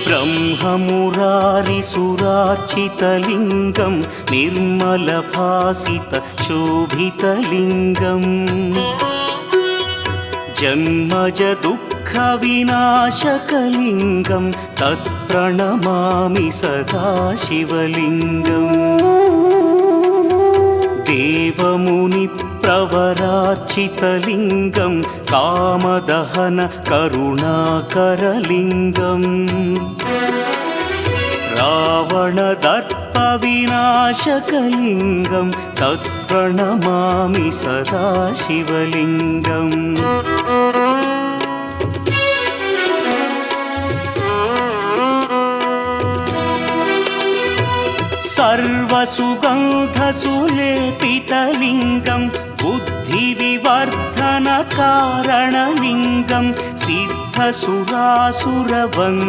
ब्रह्ममुरारिसुरार्चितलिङ्गं निर्मलभासितशोभितलिङ्गम् जन्मजदुःखविनाशकलिङ्गं तत्प्रणमामि सदा शिवलिङ्गम् देवमुनिप्रवरार्चितलिङ्गं कामदहन करुणाकरलिङ्गम् रावणदर्पविनाशकलिङ्गं तत्प्रणमामि सदा शिवलिङ्गम् सर्वसुगन्धसुलेपितलिङ्गं बुद्धिविवर्धनकारणलिङ्गं सिद्धसुरासुरवन्द्यलिङ्गम्